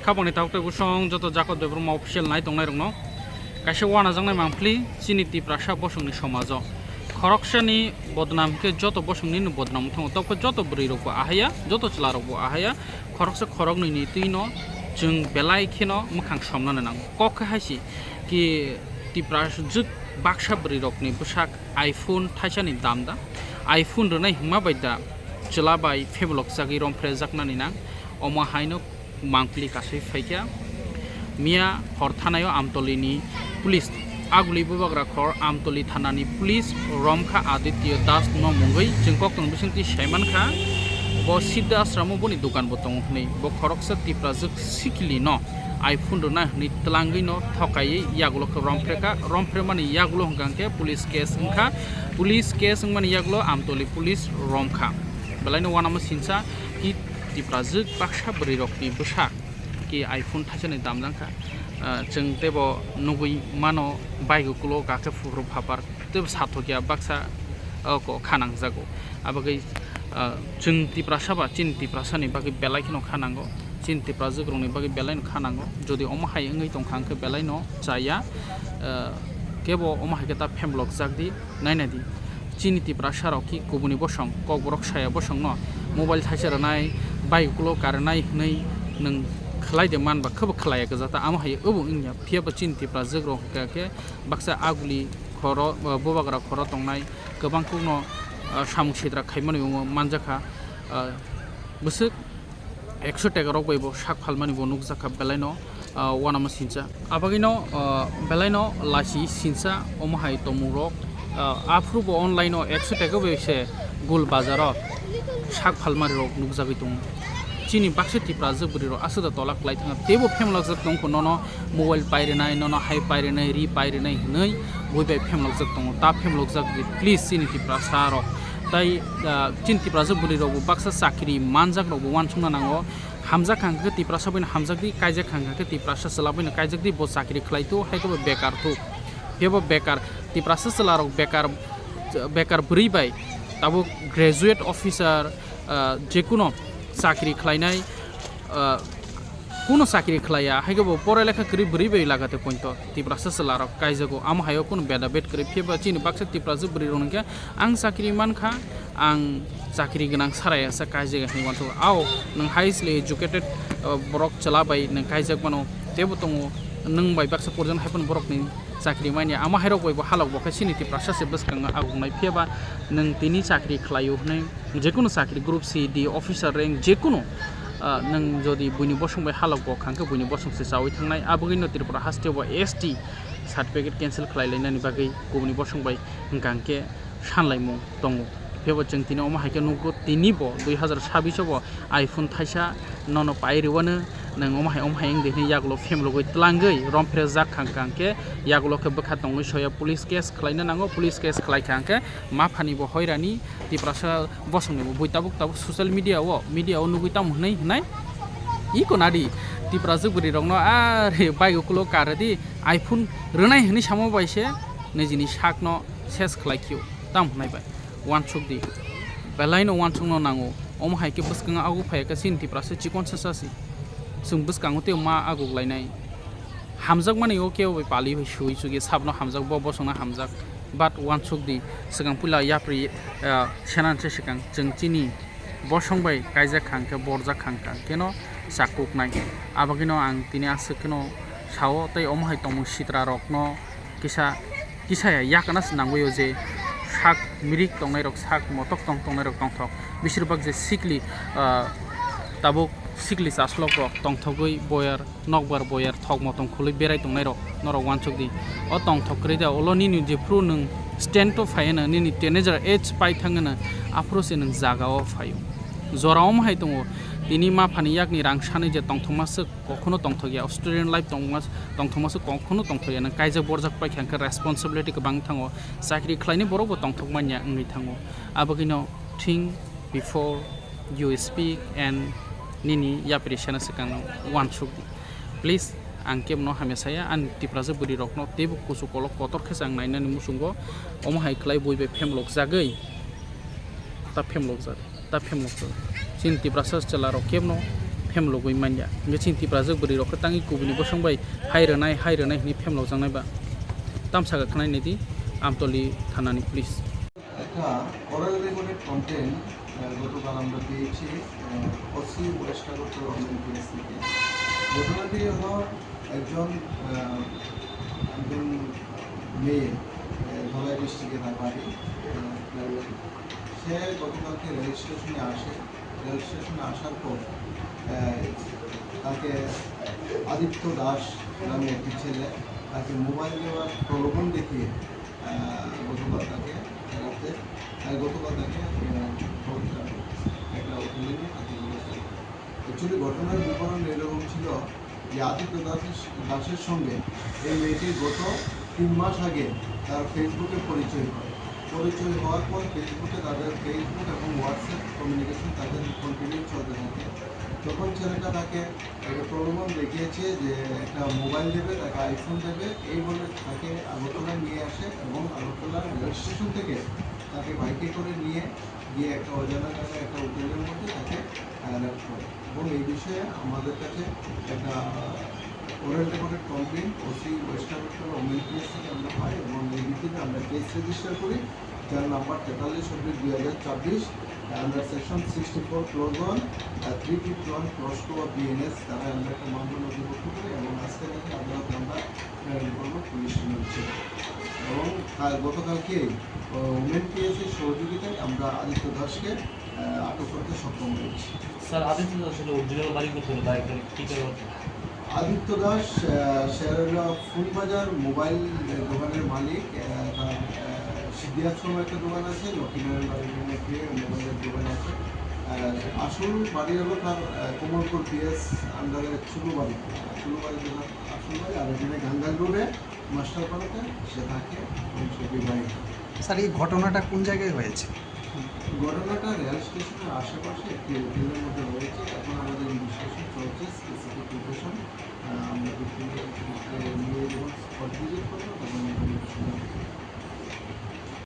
খাবনি তাওতে গুসং যত জাকত বেব্রম অফিসিয়াল নাই তংনাই রংনো কাইसे ওয়ানা জাংनाय मांफ्लि चिनिति प्रासा बसंनि समाज खरकसानि बदनामके जत बसंनि बदनाम थाङो तबखौ जत ब्रै रखौ आहाया जत चला रखौ आहाया खरकसा खरकनि तिनो जों बेलायखेनो मोखां समनानै नांगौ कख हायसि कि ति प्रास जुग बाक्सा ब्रै रखनि बसाक आइफोन थाइसानि दाम दा आइफोन रनाय हिमा बायदा चलाबाय फेब्लक जागि रमफ्रे जाकनानि ना अमा हायनो मांफ्लि कासै फाइका मिया हरथानायाव आमतलिनि पुलिस आगुलि बुबाग्रा खर आमतली थानानि पुलिस रमखा आदित्य दास न मुंगै जों कक्टन बिसंति साइमानखा ब सिद्धा आश्रम बनि दुकान बतंग हनै ब खरकसा तिप्रा जुग सिखिलि न आइफोन रना हनै तलांगै न थकायै यागुलो रमफ्रे माने यागुलो हंगांके पुलिस केस माने यागुलो आमतली पुलिस रमखा बेलायनो वानामा सिनसा कि तिप्रा जुग बाक्सा ब्रै रकनि बसा कि आइफोन थाइसानि दाम जांखा जों तेब नुगै मानो बाइगुकुलो गाके फुग्रो फापार तेब साथकिया बाक्सा को खानां जागो आबगै जों तिप्रासाबा चिन तिप्रासानि बागै बेलायखिनो खानांगो चिन तिप्रा जुग्रंनि बागै बेलायनो खानांगो जदि अमाहाय ओङै दंखांखो बेलायनो जाया केबो अमाहायके ता फेमब्लक जागदि नायनादि चिनि तिप्रासाराव कि गुबुनि बसं ककबरक साया बसं न मोबाइल थाइसारनाय बाइगुकुलो कारनाय नै नों खलायदे मानबा खब खलाया गजाता आमहाय अबो इंया फियाबा चिन्तिप्रा जग्र के बाक्सा आगुलि खर बबाग्रा खर तंनाय गोबांखौ न सामुसेद्रा खायमानि मानजाखा बसक 100 टाका रगबो साक फालमानि बनुक जाखा बेलायनो वानामा सिनसा आबागिनो बेलायनो लासि सिनसा अमहाय तमुरक आफ्रुबो अनलाइनो 100 टाका बेसे गुल बाजार साक फालमानि रग नुक जागै दं चिनि बाक्सा तिप्रा जुबुरिरो आसुदा तलाक लाइ थाङा तेबो फेमलक जक दंखौ नन मोबाइल पाइरेनाय नन हाइ पाइरेनाय रि पाइरेनाय नै बयबे फेमलक जक दङ ता फेमलक जक प्लिज चिनि तिप्रा सारो ताइ चिनि तिप्रा जुबुरिरो बाक्सा साखरि मानजाक रबो वानसुना नांगो हामजा खांखो तिप्रा सबै हामजाकदि कायजा खांखो तिप्रा सलाबैनो कायजाकदि बो साखरि खलाइतो हायको बेकार तो बेबो बेकार तिप्रा सलारो बेकार ब्रैबाय ताबो ग्रेजुएट अफिसार जेकुनो साख्रि खलायनाय कोनो साख्रि खलाया हायगो परायलेखा करि ब्रै बै लागते पइन्ट तिप्रा सलारो कायजागो आम हायो कोनो बेदा बेट करि फेबा चिनि बाक्सा तिप्रा जुबुरि रनके आं साख्रि मानखा आं साख्रि गोनां सारायासा कायजागा हिवानथ आव नों हाइस्टली एजुकेटेड बरक चलाबाय नों कायजाग मानो तेबो दङ नों बाय बाक्सा परजन हायपन बरकनि साख्रि मानिया आमा हायरक बयबो हालक बखा चिनि तिप्रा सासे बसखाङा आगुनाय फेबा नों तिनि साख्रि खलायो हनै जेकुनो साख्रि ग्रुप सी डी अफिसार रेंक जेकुनो नों जदि बुनि बसंबाय हालक बखांखो बुनि बसंसे जावै थांनाय आबगैनो त्रिपुरा हास्टेबो एसटी सार्टिफिकेट कैंसिल खलायलायनायनि बागै गुबुनि बसंबाय गांके सानलायमु दङ फेबो जों तिनि अमाहायके नुगो तिनिबो 2026 आइफोन थाइसा नन पाइरेवानो नों अमाहाय देनि यागलो फेमलगै तलांगै रमफ्रे जाक खांके यागलो के बखा दङ सया पुलिस केस खलायनो नांगो पुलिस केस खलायखांके मा फानिबो हयरानि तिप्रासा बसंनिबो बयताबो ससियेल मीडियाव नुगैताम हनै इको नादि तिप्रा जुबुरि रंनो आरे बाइगुकुलो कारदि आइफोन रनाय हनै सामो बायसे नैजिनि साकनो सेस खलायखियो ताम हनायबाय वानसुकदि बेलायनो वानसुकनो नांगो अमहायके बसकाङा आगु फायका चिन तिप्रासा चिकन सासासि जों बसकाङो ते मा आगुगलायनाय हामजाक माने ओके वे पालि बै सुइ सुगे साबनो हामजाक बसंना हामजाक बाट वानसुकदि सिगां पुला याप्रि सेनानसे सिगां जों चिनि बसंबाय कायजा खांके बरजा खांका केनो साकुकनाय आबागिनो आं तिनि आसकेनो साव तै अमहाय तमु सित्रा रकनो किसाया याकनास नांगयो जे साक मिरिक तंनाय रक साक मटक तंनाय रक तंथक बिसोरबाग जे सिकलि ताबो सिकलि सासलक रक तंथगै बयार नकबार बयार थक मतं खुलै बेराय तंनाय रक नर वानसुकदि अ तंथकरै दा अल निनि जे फ्रु नों स्टेन्ड तो फायना निनि टेनेजर एज पाइ थाङना आफ्रोसे नों जागाव फायो जरावम हाय दङ तिनि मा फानि याकनि रां सानै जे तंथमासो कखनो तंथगिया स्टुडेन्ट लाइफ तंथमासो कखनो तंथगिया नों कायजा बरजाक पाइखांखो रेसपन्सिबिलिटि गोबां थाङो साख्रि खलायनि बरबो तंथक मानिया ओङै थाङो आबगिनो think before you speak and निनि याप्रिसेना सिगां वानसुकदि प्लिज आं केमनो हामेसाया आं तिप्रा जुबुरि रकनो तेबो कुसु कलक कतर खेसां नायनानै मुसुंगो अमहाय खलाय बयबे फेमलक जागै ta phemlok jar ta phemlok chinti prasas chala rok kemno phemlok oi manya nge chinti prajak buri rok tangi kubuni bosong bai hairenai ni phemlok jangnai ba tamsa ga khnai nidi Amtali থানানি police একটা oral recorded complain গতকাল আমরা পেয়েছি OC west Agartala MLPS থেকে। ঘটনাটি হলো একজন মেয়ে ধলাই ডিস্ট্রিক্টে তার বাড়ি। সে গতকালকে রেল স্টেশনে আসার পর তাকে আদিত্য দাস নামে একটি ছেলে তাকে মোবাইল দেওয়ার প্রলোভন দেখিয়ে গতকাল তাকে একটা হোটেলে নিয়ে তাকে অ্যাকচুয়ালি ঘটনার বিবরণ এরকম ছিল যে আদিত্য দাসের সঙ্গে এই মেয়েটির গত 3 মাস আগে তার ফেসবুকে পরিচয় হওয়ার পর ফেসবুকে তাদের ফেসবুক এবং হোয়াটসঅ্যাপ কমিউনিকেশন তাদের কন্টিনিউ চলতে থাকে। তখন ছেলেটা তাকে একটা প্রলোভন দেখিয়েছে যে একটা মোবাইল দেবে, তাকে আইফোন দেবে, এই বলে তাকে আগরতলায় নিয়ে আসে এবং আগরতলার রেল স্টেশন থেকে তাকে বাইকে করে নিয়ে গিয়ে একটা অজানা জায়গায় একটা হোটেলের মধ্যে তাকে র্যাপ করে। এবং এই বিষয়ে আমাদের কাছে একটা oral recorded complain OC west Agartala MLPS থেকে আমরা পাই এবং এই ভিত্তিতে আমরা কেস রেজিস্টার করি, যার number 43/2024 under section 64 clause 1 351 clause 2 BNS তারা আমরা একটা মামলা নথিভুক্ত করি এবং আজকে থেকে আদালতে আমরা করবো পুলিশ নিচ্ছে। এবং গতকালকে এমএলপিএসের সহযোগিতায় আমরা আদিত্য দাসকে আটক করতে সক্ষম হয়েছি। স্যার, আদিত্য দাসের অরিজিনাল বাড়ি কোথায় বা এখানে কী করে? আদিত্য দাস শেয়ারলা ফুলবাজার মোবাইল দোকানের মালিক। তার সিদ্ধিয়াশ্রম একটা দোকান আছে, লক্ষ্মীনারায়ণ বাড়ির একটি মোবাইলের দোকান আছে। আসল বাড়ি হলো তার কোমলপুর পিএস আন্ডারে চুলুবাড়ি দোকান আসল বাড়ি, আর এখানে গাঙ্গাল রোডে মাস্টারপাড়াতে সে থাকে সে বিবাহিত। স্যার, এই ঘটনাটা কোন জায়গায় হয়েছে? ঘটনাটা রেল স্টেশনের আশেপাশে একটি হোটেলের মধ্যে হয়েছে। এখন আমাদের ইনভেস্টিগেশন চলছে, স্পেসিফিক লোকেশন আমরা নিয়ে যখন স্পট ভিজিট করবো তখন